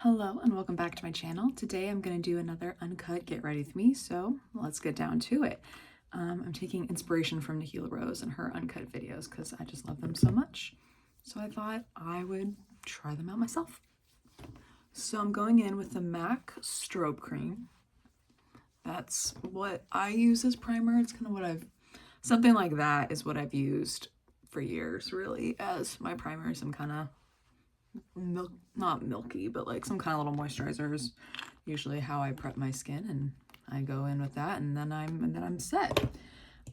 Hello and welcome back to my channel. Today I'm going to do another uncut get ready with me, so let's get down to it. I'm taking inspiration from Nikhila Rose and her uncut videos because I just love them so much. So I thought I would try them out myself. So I'm going in with the MAC Strobe Cream. That's what I use as primer. It's kind of what something like that is what I've used for years really as my primer. Some kind of not milky, but like some kind of little moisturizers, usually how I prep my skin, and I go in with that, and then I'm set.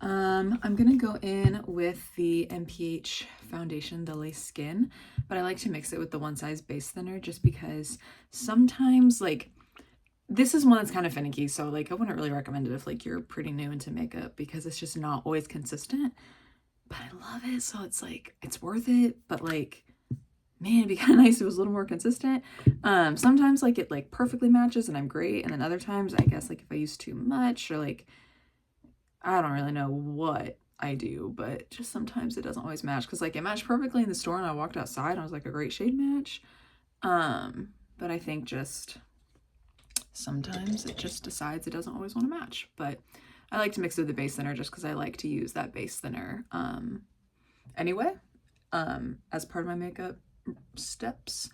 I'm gonna go in with the m.ph foundation, the Lace Skin, but I like to mix it with the One Size base thinner just because sometimes like this is one that's kind of finicky, so like I wouldn't really recommend it if like you're pretty new into makeup because it's just not always consistent. But I love it, so it's like it's worth it, but like man, it'd be kind of nice if it was a little more consistent. Sometimes like it like perfectly matches and I'm great, and then other times I guess like if I use too much or like I don't really know what I do, but just sometimes it doesn't always match because like it matched perfectly in the store and I walked outside and I was like a great shade match. But I think just sometimes it just decides it doesn't always want to match. But I like to mix it with the base thinner just because I like to use that base thinner anyway as part of my makeup steps.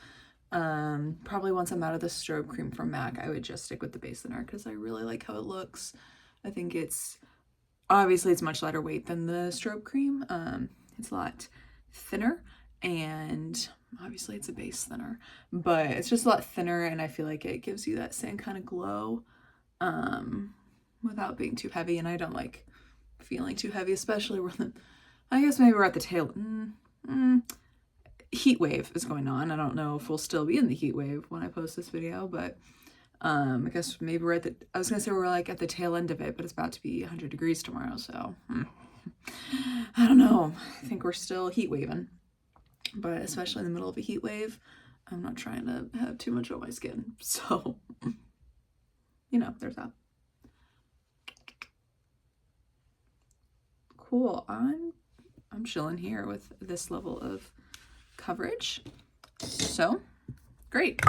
Probably once I'm out of the strobe cream from MAC, I would just stick with the base thinner because I really like how it looks. I think it's obviously it's much lighter weight than the strobe cream. It's a lot thinner, and obviously it's a base thinner, but it's just a lot thinner, and I feel like it gives you that same kind of glow without being too heavy. And I don't like feeling too heavy, especially when I guess maybe we're at the tail heat wave is going on. I don't know if we'll still be in the heat wave when I post this video, but I guess maybe we're at the, I was gonna say we're like at the tail end of it, but it's about to be 100 degrees tomorrow, so I don't know. I think we're still heat waving, but especially in the middle of a heat wave, I'm not trying to have too much on my skin, so you know, there's that. Cool. I'm chilling here with this level of coverage, so great.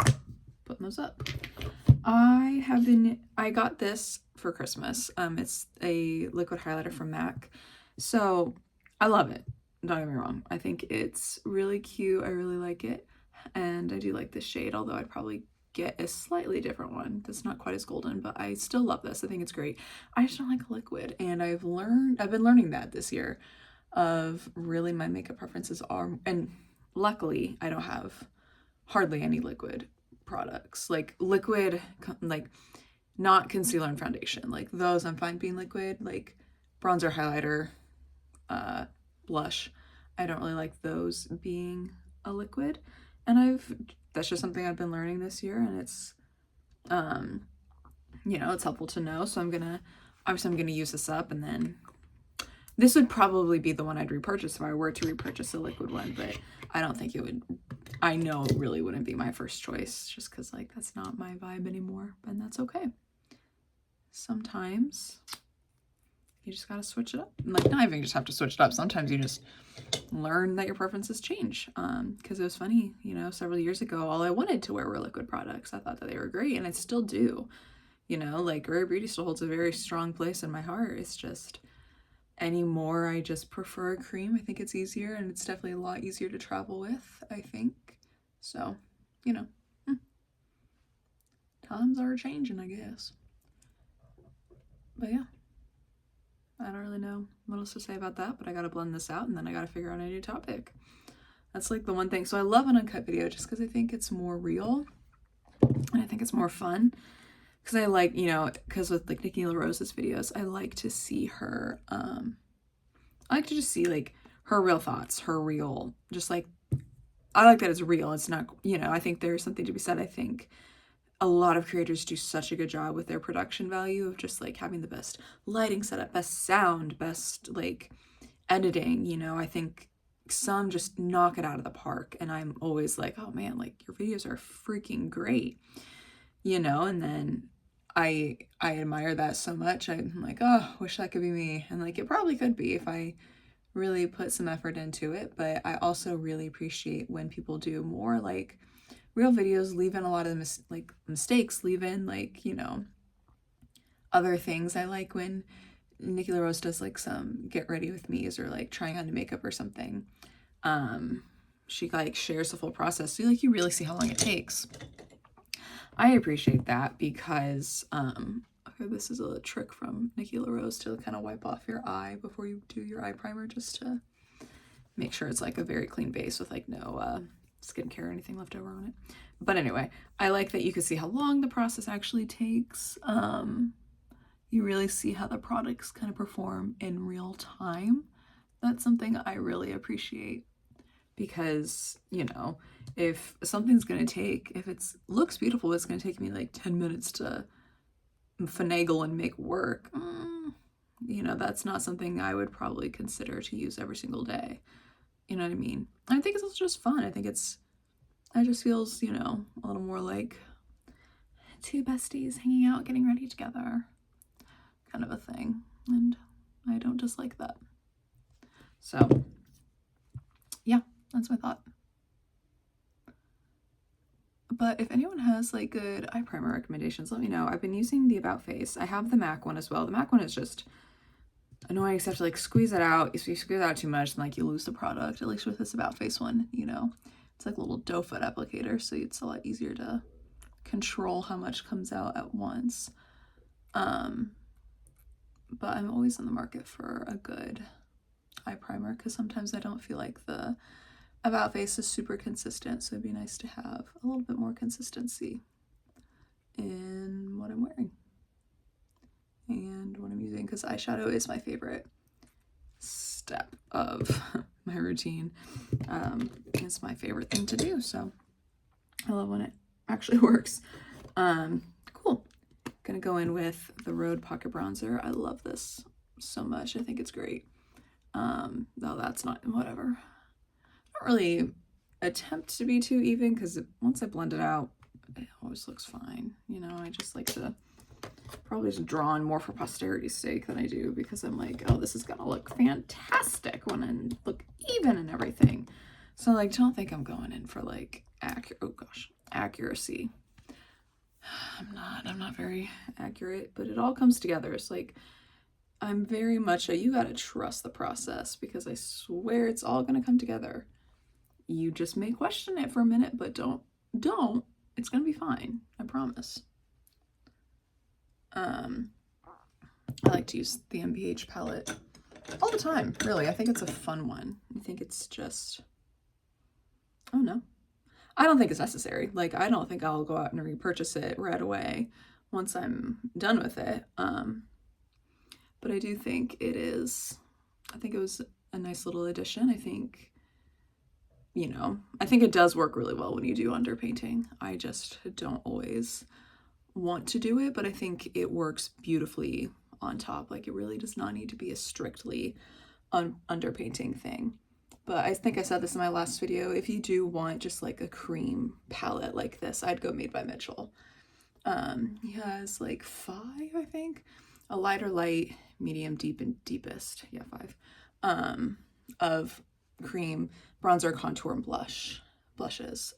Putting those up. I got this for Christmas. It's a liquid highlighter from MAC, so I love it, don't get me wrong. I think it's really cute. I really like it, and I do like this shade, although I'd probably get a slightly different one that's not quite as golden, but I still love this. I think it's great. I just don't like liquid, and I've been learning that this year of really my makeup preferences are, and luckily I don't have hardly any liquid products. Like liquid, like not concealer and foundation, like those I'm fine being liquid, like bronzer, highlighter, blush, I don't really like those being a liquid. And that's just something I've been learning this year, and it's you know, it's helpful to know. So I'm gonna use this up, and then this would probably be the one I'd repurchase if I were to repurchase a liquid one, but I don't think it would. I know it really wouldn't be my first choice just because like that's not my vibe anymore, and that's okay. Sometimes you just gotta switch it up. Like not even just have to switch it up. Sometimes you just learn that your preferences change. Because it was funny, you know, several years ago, all I wanted to wear were liquid products. I thought that they were great, and I still do. You know, like Rare Beauty still holds a very strong place in my heart. It's just anymore I just prefer a cream. I think it's easier, and it's definitely a lot easier to travel with, I think. So, you know, times are changing, I guess. But yeah, I don't really know what else to say about that, but I gotta blend this out, and then I gotta figure out a new topic. That's like the one thing. So I love an uncut video just because I think it's more real, and I think it's more fun. Because I like, you know, because with like Nikhila Rose's videos, I like to see her, I like to just see like her real thoughts, her real, just like, I like that it's real. It's not, you know, I think there's something to be said. I think a lot of creators do such a good job with their production value of just like having the best lighting setup, best sound, best like editing, you know. I think some just knock it out of the park, and I'm always like, oh man, like your videos are freaking great, you know. And then I admire that so much. I'm like, oh, wish that could be me. And like it probably could be if I really put some effort into it. But I also really appreciate when people do more like real videos leave in a lot of mistakes, leave in like, you know, other things. I like when Nikki LaRose does like some get ready with me's or like trying on new makeup or something. She like shares the full process, so like you really see how long it takes. I appreciate that because okay, this is a trick from Nikki LaRose to kind of wipe off your eye before you do your eye primer, just to make sure it's like a very clean base with like no skincare or anything left over on it. But anyway, I like that you can see how long the process actually takes. You really see how the products kind of perform in real time. That's something I really appreciate, because, you know, if something's going to take, if it looks beautiful, it's going to take me like 10 minutes to finagle and make work. You know, that's not something I would probably consider to use every single day. You know what I mean? I think it's also just fun. I think it just feels, you know, a little more like two besties hanging out, getting ready together kind of a thing. And I don't dislike that. So yeah, that's my thought. But if anyone has like good eye primer recommendations, let me know. I've been using the About Face. I have the MAC one as well. The MAC one is just annoying, except to like squeeze it out. If you squeeze it out too much, then like you lose the product. At least with this About Face one, you know, it's like a little doe foot applicator, so it's a lot easier to control how much comes out at once. But I'm always in the market for a good eye primer, because sometimes I don't feel like the About Face is super consistent, so it'd be nice to have a little bit more consistency in what I'm wearing and what I'm using, because eyeshadow is my favorite step of my routine. It's my favorite thing to do, so I love when it actually works. Cool. Gonna go in with the Rhode Pocket Bronzer. I love this so much. I think it's great. No, that's not, whatever. Not really attempt to be too even, because once I blend it out, it always looks fine. You know, I just like to probably just draw on more for posterity's sake than I do because I'm like, oh, this is gonna look fantastic when I look even and everything. So like, don't think I'm going in for like accuracy. I'm not very accurate, but it all comes together. It's like, I'm very much you gotta trust the process, because I swear it's all gonna come together. You just may question it for a minute, but don't. It's gonna be fine. I promise. I like to use the m.ph palette all the time, really. I think it's a fun one. I think it's just, oh no. I don't think it's necessary. Like, I don't think I'll go out and repurchase it right away once I'm done with it. But I do think it was a nice little addition. I think, you know, I think it does work really well when you do underpainting. I just don't always want to do it, but I think it works beautifully on top. Like, it really does not need to be a strictly underpainting thing. But I think I said this in my last video, if you do want just like a cream palette like this, I'd go Made by Mitchell. He has like 5, I think. A lighter light, medium, deep, and deepest. Yeah, 5. Of cream, bronzer, contour, and blushes.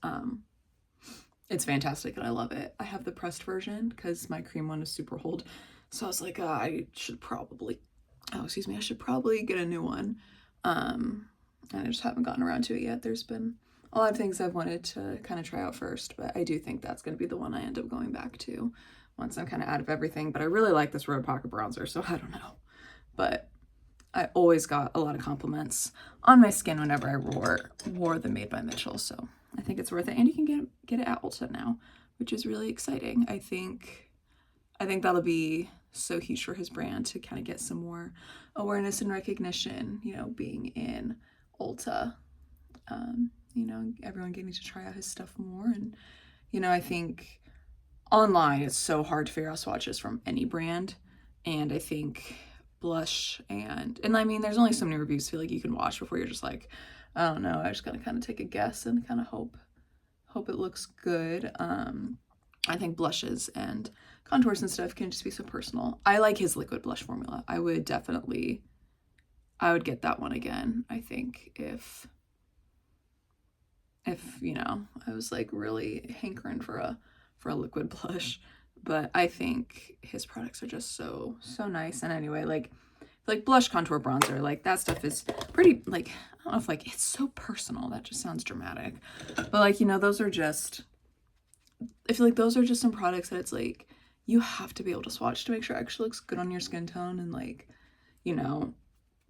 It's fantastic and I love it. I have the pressed version because my cream one is super old. So I was like, I should probably get a new one. And I just haven't gotten around to it yet. There's been a lot of things I've wanted to kind of try out first, but I do think that's going to be the one I end up going back to once I'm kind of out of everything. But I really like this Rhode Pocket Bronzer, so I don't know. But I always got a lot of compliments on my skin whenever I wore the Made by Mitchell, so I think it's worth it. And you can get it at Ulta now, which is really exciting. I think that'll be so huge for his brand to kind of get some more awareness and recognition, you know, being in Ulta. You know, everyone getting to try out his stuff more. And, you know, I think online it's so hard to figure out swatches from any brand. And I think blush and I mean, there's only so many reviews I feel like you can watch before you're just like, I don't know, I just gotta kind of take a guess and kind of hope it looks good. I think blushes and contours and stuff can just be so personal. I like his liquid blush formula. I would get that one again, I think, if if, you know, I was like really hankering for a liquid blush. But I think his products are just so nice. And anyway, like blush, contour, bronzer, like that stuff is pretty, like, I don't know if like it's so personal, that just sounds dramatic, but like, you know, those are just, I feel like those are just some products that it's like you have to be able to swatch to make sure it actually looks good on your skin tone. And like, you know,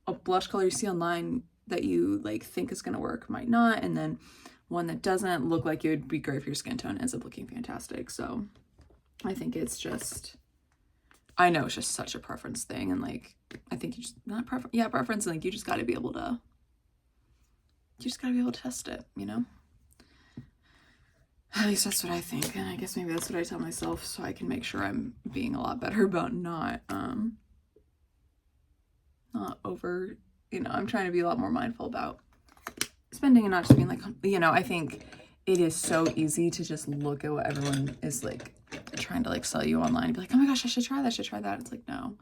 a blush color you see online that you like think is going to work might not, and then one that doesn't look like it would be great for your skin tone ends up looking fantastic. So I think it's just, I know it's just such a preference thing, and like I think you just, not preference, yeah, preference, and like you just got to be able to test it, you know. At least that's what I think, and I guess maybe that's what I tell myself, so I can make sure I'm being a lot better about not over, you know, I'm trying to be a lot more mindful about spending and not just being like, you know, I think it is so easy to just look at what everyone is like trying to like sell you online and be like, oh my gosh, I should try that. It's like, no,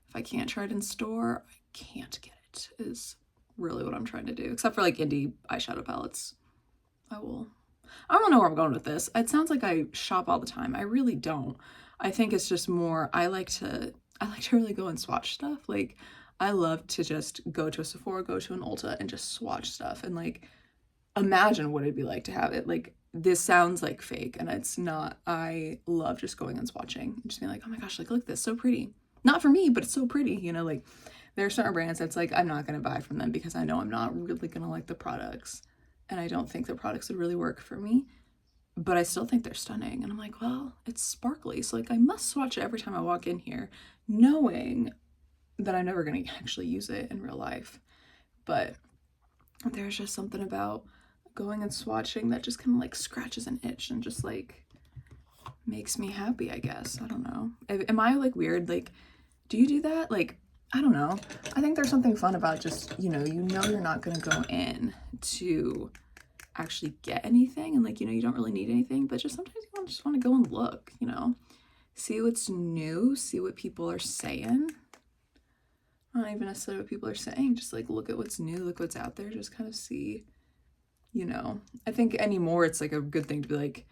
if I can't try it in store, I can't get it, is really what I'm trying to do. Except for like indie eyeshadow palettes. I don't know where I'm going with this. It sounds like I shop all the time. I really don't. I think it's just more, I like to really go and swatch stuff. Like, I love to just go to a Sephora, go to an Ulta, and just swatch stuff and like imagine what it'd be like to have it. Like, this sounds like fake, and it's not. I love just going and swatching and just being like, oh my gosh, like look at this, so pretty. Not for me, but it's so pretty, you know. Like, there are certain brands that's like I'm not gonna buy from them because I know I'm not really gonna like the products, and I don't think the products would really work for me, but I still think they're stunning. And I'm like, well, it's sparkly, so like I must swatch it every time I walk in here, knowing that I'm never gonna actually use it in real life. But there's just something about going and swatching that just kind of like scratches an itch and just like makes me happy, I guess. I don't know. Am I like weird? Like, do you do that? Like, I don't know. I think there's something fun about just, you know you're not gonna go in to actually get anything, and like, you know, you don't really need anything, but just sometimes you just want to go and look, you know, see what's new, see what people are saying. Not even necessarily what people are saying, just like look at what's new, look what's out there, just kind of see, you know. I think anymore it's like a good thing to be like,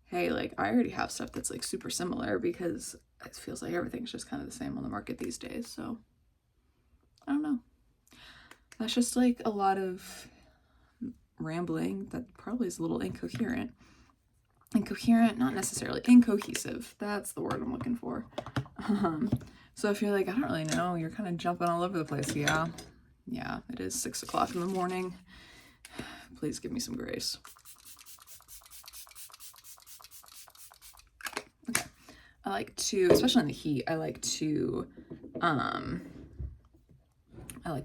hey, like I already have stuff that's like super similar, because it feels like everything's just kind of the same on the market these days. So I don't know. That's just like a lot of rambling that probably is a little incoherent. Incoherent, not necessarily incohesive. That's the word I'm looking for. So if you're like, I don't really know, you're kind of jumping all over the place. Yeah, it is 6 o'clock in the morning. Please give me some grace. Okay. I like to, especially in the heat, I like to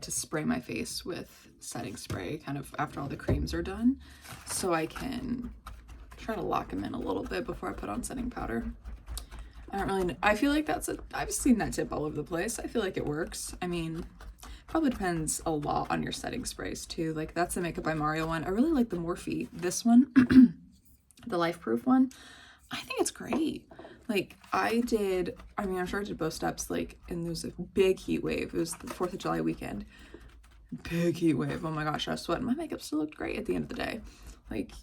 spray my face with setting spray kind of after all the creams are done, so I can try to lock them in a little bit before I put on setting powder. I don't really know. I feel like I've seen that tip all over the place. I feel like it works. I mean, probably depends a lot on your setting sprays too. Like, that's the Makeup by Mario one. I really like the Morphe. This one, the Life Proof one, I think it's great. Like, I'm sure I did both steps, like, and there was a big heat wave. It was the 4th of July weekend. Big heat wave. Oh my gosh, I was sweating. My makeup still looked great at the end of the day. Like,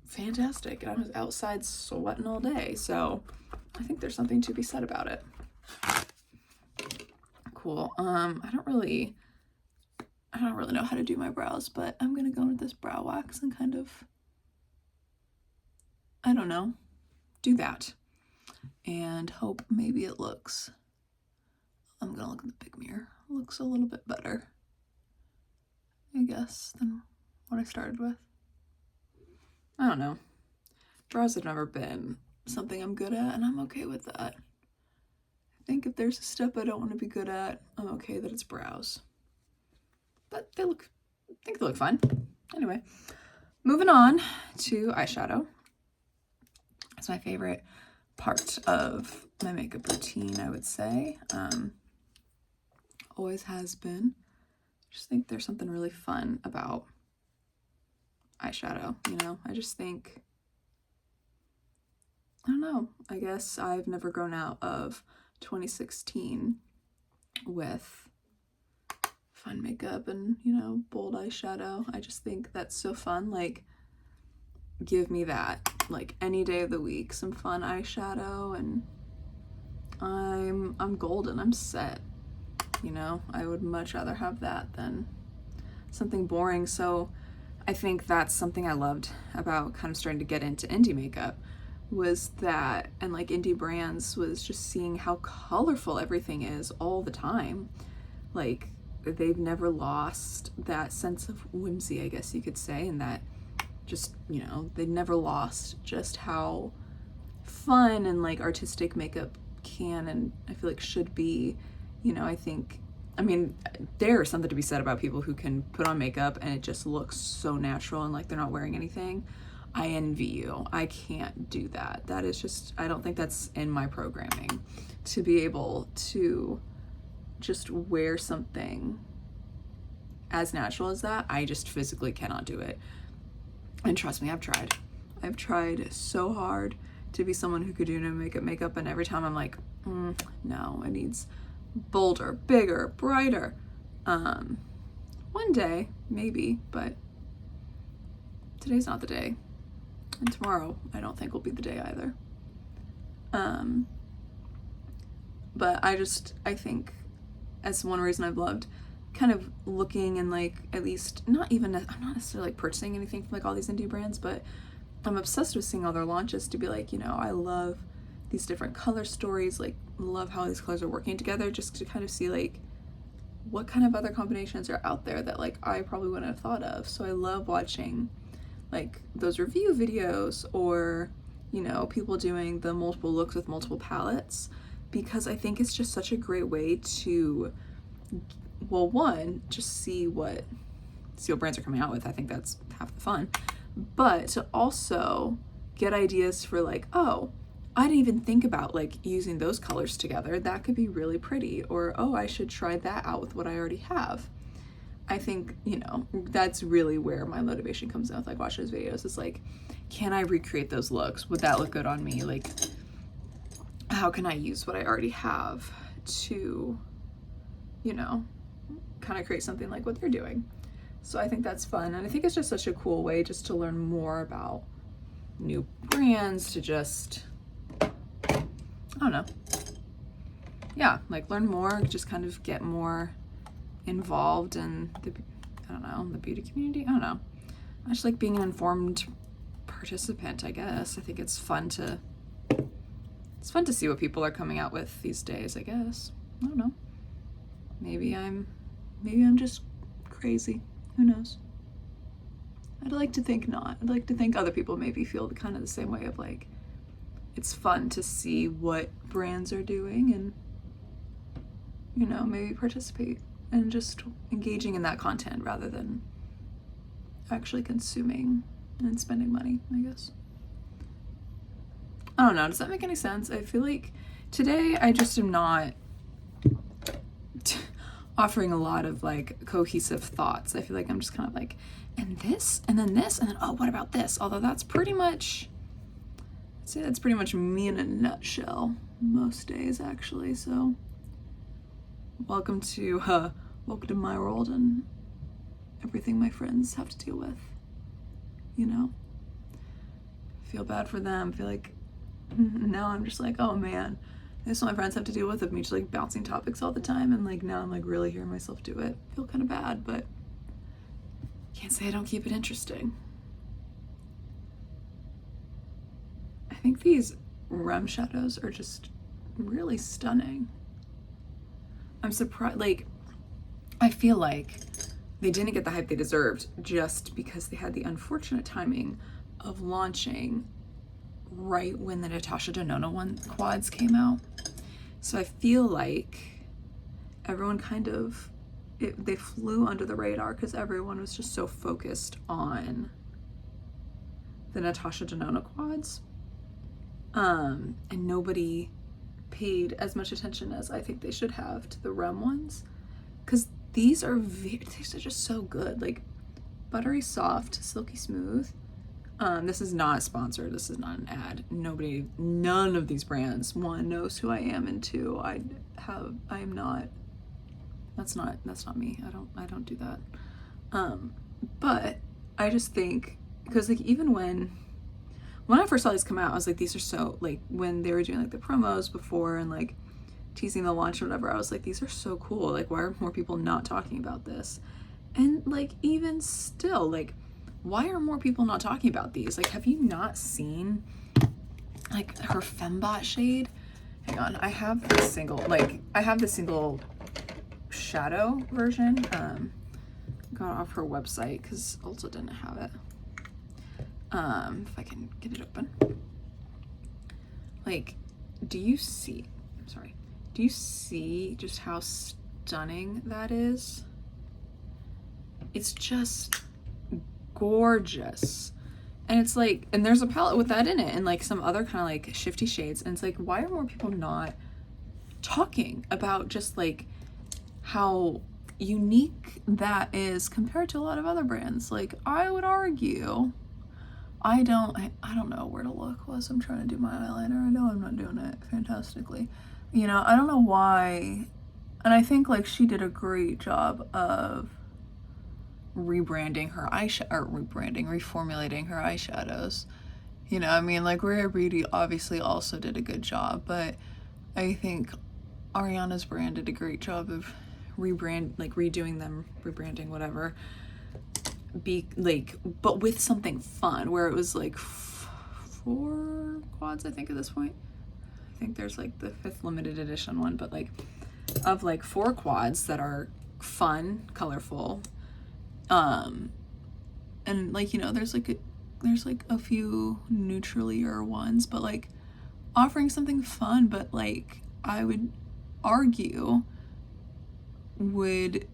fantastic. And I was outside sweating all day. So I think there's something to be said about it. Cool. I don't really know how to do my brows, but I'm gonna go with this brow wax and kind of, I don't know, do that and hope maybe it looks, I'm gonna look in the big mirror, it looks a little bit better, I guess, than what I started with. I don't know. Brows have never been something I'm good at, and I'm okay with that. I think if there's a step I don't want to be good at, I'm okay that it's brows. But I think they look fine. Anyway, moving on to eyeshadow. It's my favorite part of my makeup routine, I would say. Always has been. I just think there's something really fun about eyeshadow, you know? I just think, I don't know, I guess I've never grown out of 2016 with fun makeup and, you know, bold eyeshadow. I just think that's so fun. Like, give me that, like, any day of the week, some fun eyeshadow, and I'm golden. I'm set. You know, I would much rather have that than something boring. So I think that's something I loved about kind of starting to get into indie makeup, was that, and like indie brands, was just seeing how colorful everything is all the time. Like, they've never lost that sense of whimsy, I guess you could say, and that just, you know, they've never lost just how fun and like artistic makeup can, and I feel like should be. You know, I mean, there's something to be said about people who can put on makeup and it just looks so natural and like they're not wearing anything. I envy you. I can't do that. That is just, I don't think that's in my programming, to be able to just wear something as natural as that. I just physically cannot do it. And trust me, I've tried so hard to be someone who could do no makeup, and every time I'm like, no, it needs bolder, bigger, brighter. One day, maybe, but today's not the day. And tomorrow, I don't think will be the day either. But I think as one reason I've loved kind of looking and like, at least, I'm not necessarily like purchasing anything from like all these indie brands, but I'm obsessed with seeing all their launches to be like, you know, I love these different color stories, like love how these colors are working together, just to kind of see like what kind of other combinations are out there that like I probably wouldn't have thought of. So I love watching like those review videos, or, you know, people doing the multiple looks with multiple palettes, because I think it's just such a great way to, well, one, just see what brands are coming out with. I think that's half the fun, but to also get ideas for like, oh, I didn't even think about like using those colors together. That could be really pretty. Or, oh, I should try that out with what I already have. I think, you know, that's really where my motivation comes in with like watching those videos. It's like, can I recreate those looks? Would that look good on me? Like, how can I use what I already have to, you know, kind of create something like what they're doing? So I think that's fun. And I think it's just such a cool way just to learn more about new brands, to just, I don't know. Yeah, like learn more, just kind of get more involved in the, I don't know, the beauty community. I don't know. I just like being an informed participant, I guess. I think it's fun to see what people are coming out with these days, I guess. I don't know. Maybe I'm just crazy. Who knows? I'd like to think not. I'd like to think other people maybe feel kind of the same way of like, it's fun to see what brands are doing and, you know, maybe participate and just engaging in that content rather than actually consuming and spending money, I guess. I don't know. Does that make any sense? I feel like today I just am not offering a lot of like cohesive thoughts. I feel like I'm just kind of like, and this, and then this, and then, oh, what about this? Although that's pretty much, I'd say that's pretty much me in a nutshell most days, actually. So welcome to my world and everything my friends have to deal with, you know? I feel bad for them. I feel like now I'm just like, oh man, this is what my friends have to deal with, of me just like bouncing topics all the time, and like now I'm like really hearing myself do it. I feel kind of bad, but can't say I don't keep it interesting. I think these r.e.m shadows are just really stunning. I'm surprised, like, I feel like they didn't get the hype they deserved just because they had the unfortunate timing of launching right when the Natasha Denona quads came out. So I feel like everyone kind of, they flew under the radar because everyone was just so focused on the Natasha Denona quads. And nobody paid as much attention as I think they should have to the r.e.m ones, because these are just so good, like buttery soft, silky smooth. This is not sponsored, this is not an ad. None of these brands, one, knows who I am, and two, I am not That's not me. I don't do that. But I just think, because like even when I first saw these come out, I was like, these are so, like when they were doing like the promos before and like teasing the launch or whatever, I was like, these are so cool. Like, why are more people not talking about this? And like even still, like, why are more people not talking about these? Like, have you not seen like her Fembot shade? Hang on, I have the single shadow version. Got off her website because Ulta didn't have it. If I can get it open. Like, do you see just how stunning that is? It's just gorgeous. And it's like, and there's a palette with that in it and like some other kind of like shifty shades. And it's like, why are more people not talking about just like how unique that is compared to a lot of other brands? Like, I would argue, I don't know where to look whilst I'm trying to do my eyeliner. I know I'm not doing it fantastically. You know, I don't know why. And I think like she did a great job of rebranding her reformulating her eyeshadows. You know, I mean, like Rare Beauty obviously also did a good job, but I think Ariana's brand did a great job of rebranding whatever, but with something fun, where it was like 4 quads, I think, at this point. I think there's like the 5th limited edition one, but like of like 4 quads that are fun, colorful, and like, you know, there's like a few neutralier ones, but like offering something fun, but like I would argue would,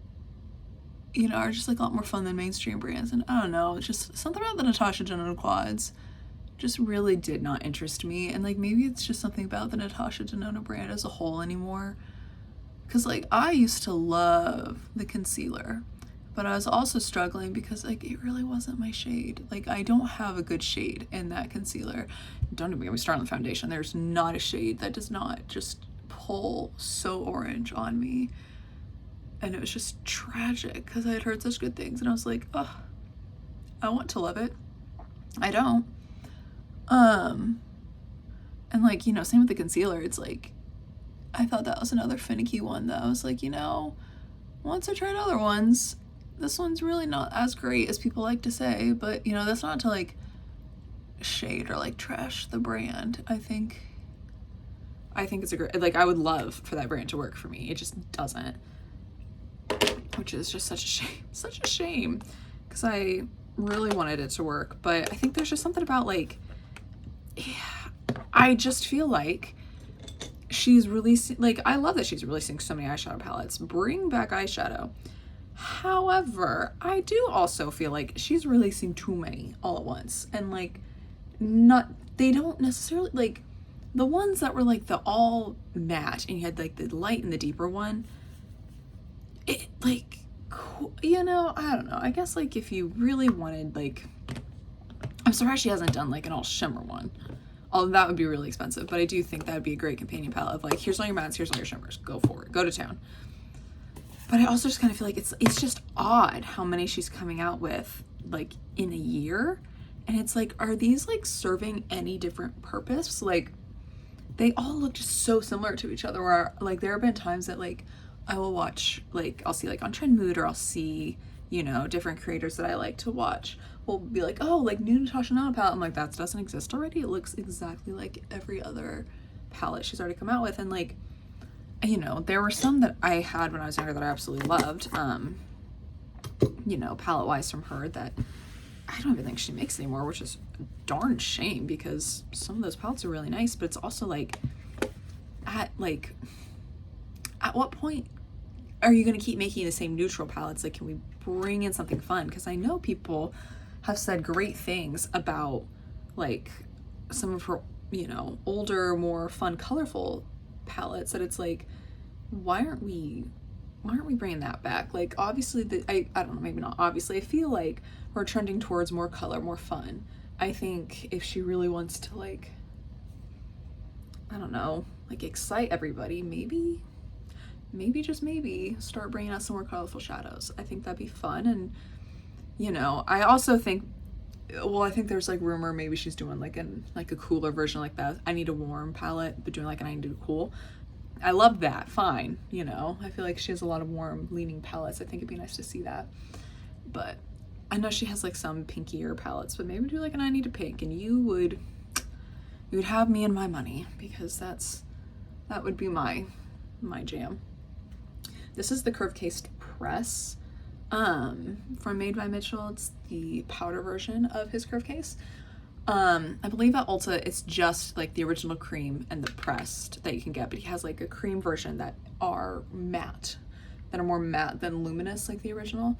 you know, are just like a lot more fun than mainstream brands. And I don't know, it's just something about the Natasha Denona quads just really did not interest me. And like, maybe it's just something about the Natasha Denona brand as a whole anymore, because like I used to love the concealer, but I was also struggling because like it really wasn't my shade. Like, I don't have a good shade in that concealer. Don't even get me started on the foundation. There's not a shade that does not just pull so orange on me. And it was just tragic because I had heard such good things and I was like, oh, I want to love it. I don't. And like, you know, same with the concealer. It's like, I thought that was another finicky one that I was like, you know, once I tried other ones, this one's really not as great as people like to say. But, you know, that's not to like shade or like trash the brand. I think it's a great, like, I would love for that brand to work for me. It just doesn't, which is just such a shame because I really wanted it to work. But I think there's just something about like, yeah, I just feel like she's releasing, like, I love that she's releasing so many eyeshadow palettes. Bring back eyeshadow. However, I do also feel like she's releasing too many all at once, and like, they don't necessarily, like, the ones that were like the all matte and you had like the light and the deeper one, it like, you know, I don't know, I guess like if you really wanted, like, I'm surprised she hasn't done like an all shimmer one, although that would be really expensive. But I do think that would be a great companion palette of like, here's all your mattes, here's all your shimmers, go for it, go to town. But I also just kind of feel like it's just odd how many she's coming out with like in a year. And it's like, are these like serving any different purpose? Like, they all look just so similar to each other, where like there have been times that like I will watch, like I'll see like on Trend Mood, or I'll see, you know, different creators that I like to watch will be like, oh, like new Natasha Denona palette. I'm like, that doesn't exist already. It looks exactly like every other palette she's already come out with. And like, you know, there were some that I had when I was younger that I absolutely loved, you know, palette wise from her, that I don't even think she makes anymore, which is a darn shame because some of those palettes are really nice. But it's also like, at what point are you going to keep making the same neutral palettes? Like, can we bring in something fun? Because I know people have said great things about like some of her, you know, older, more fun, colorful palettes, that it's like, why aren't we bringing that back? Like, obviously I don't know, maybe not obviously, I feel like we're trending towards more color, more fun. I think if she really wants to, like, I don't know, like excite everybody, maybe maybe, just maybe, start bringing out some more colorful shadows. I think that'd be fun. And, you know, I also think, well, I think there's like rumor maybe she's doing like a cooler version like that. I Need a Warm palette, but doing like an I Need a Cool. I love that, fine, you know. I feel like she has a lot of warm leaning palettes. I think it'd be nice to see that. But I know she has like some pinkier palettes, but maybe do like an I Need a Pink, and you would have me and my money, because that would be my jam. This is the curved cased press from Made by Mitchell. It's the powder version of his curved case. I believe at Ulta it's just like the original cream and the pressed that you can get, but he has like a cream version that are matte, that are more matte than luminous like the original.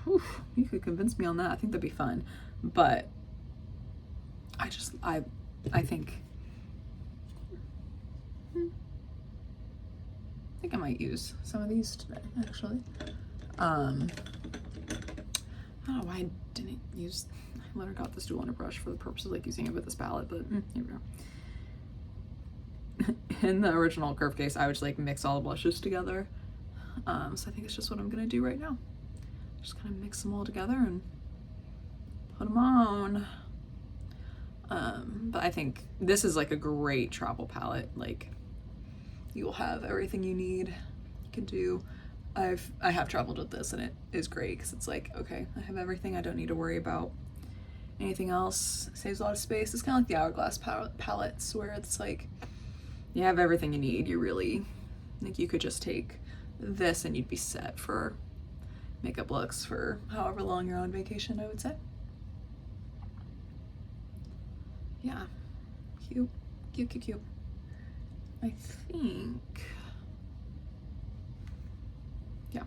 Whew, you could convince me on that. I think that'd be fun. But I think I might use some of these today, actually. I don't know why I didn't use, I literally got this dual brush for the purpose of like using it with this palette, but here we go. In the original curve case, I would just like mix all the blushes together. So I think it's just what I'm gonna do right now. Just kind of mix them all together and put them on. But I think this is like a great travel palette. Like, you will have everything you need. You can do, I have traveled with this, and it is great because it's like, okay, I have everything. I don't need to worry about anything else. It saves a lot of space. It's kind of like the Hourglass palettes, where it's like you have everything you need. You really, like, you could just take this and you'd be set for makeup looks for however long you're on vacation, I would say. Yeah, cute, cute, cute, cute. I think, yeah.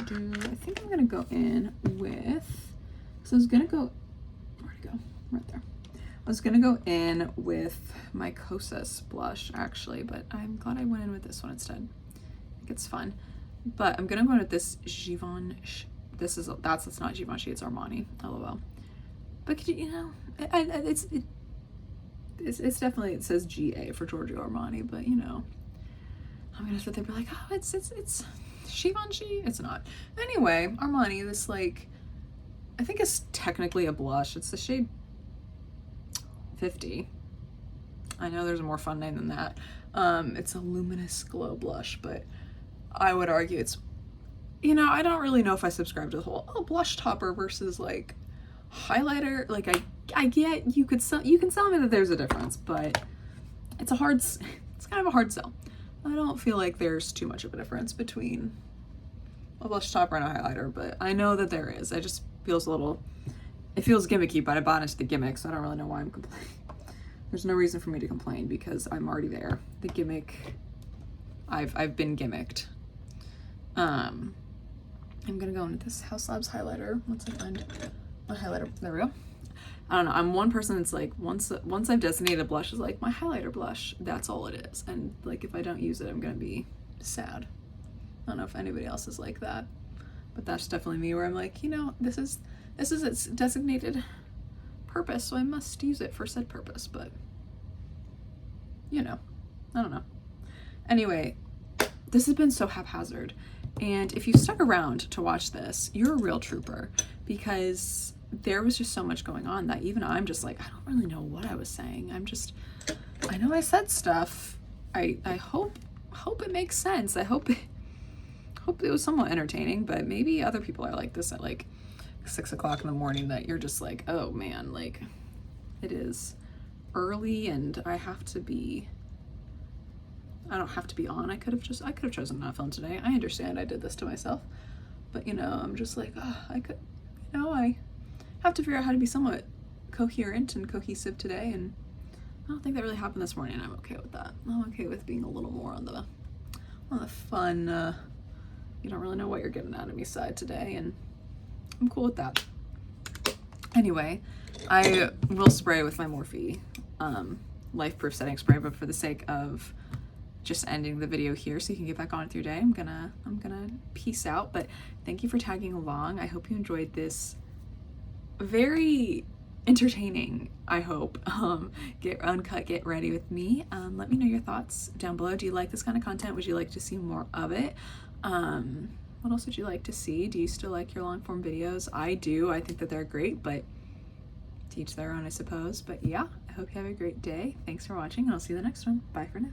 I think I'm gonna go in with, so I was gonna go, where'd it go? Right there. I was gonna go in with my Kosas blush actually, but I'm glad I went in with this one instead. I think it's fun. But I'm gonna go in with this Givenchy. That's not Givenchy, it's Armani, LOL. But could you know, it's definitely, it says GA for Giorgio Armani, but you know, I'm gonna sit there and be like, oh, it's Givenchy. It's not. Anyway, Armani, this like, I think it's technically a blush. It's the shade 50. I know there's a more fun name than that. It's a luminous glow blush, but I would argue it's, you know, I don't really know if I subscribe to the whole, oh, blush topper versus like highlighter. Like, I get you can sell me that there's a difference, but it's kind of a hard sell. I don't feel like there's too much of a difference between a blush topper and a highlighter, but I know that there is. It just feels it feels gimmicky, but I bought into the gimmick, so I don't really know why I'm complaining. There's no reason for me to complain because I'm already there. The gimmick, I've been gimmicked. I'm gonna go into this Haus Labs highlighter. Once I find my highlighter, there we go. I don't know, I'm one person that's like, once I've designated a blush as like my highlighter blush, that's all it is. And like, if I don't use it, I'm gonna be sad. I don't know if anybody else is like that, but that's definitely me, where I'm like, you know, this is its designated purpose, so I must use it for said purpose. But you know, I don't know. Anyway, this has been so haphazard, and if you stuck around to watch this, you're a real trooper, because there was just so much going on that even I'm just like, I don't really know what I was saying. I know I said stuff. I hope it makes sense. I hope it was somewhat entertaining, but maybe other people are like this at like 6 o'clock in the morning, that you're just like, oh man, like it is early and I don't have to be on. I could have chosen not to film today. I understand I did this to myself, but you know, I'm just like, oh, I have to figure out how to be somewhat coherent and cohesive today, and I don't think that really happened this morning, and I'm okay with that. I'm okay with being a little more on the fun, you don't really know what you're getting out of me side today, and I'm cool with that. Anyway, I will spray with my Morphe Life Proof Setting Spray, but for the sake of just ending the video here so you can get back on with your day, I'm gonna peace out. But thank you for tagging along. I hope you enjoyed this very entertaining, I hope. Get uncut, get ready with me. Let me know your thoughts down below. Do you like this kind of content? Would you like to see more of it? What else would you like to see? Do you still like your long form videos? I do. I think that they're great, but to each their own, I suppose. But yeah, I hope you have a great day. Thanks for watching, and I'll see you in the next one. Bye for now.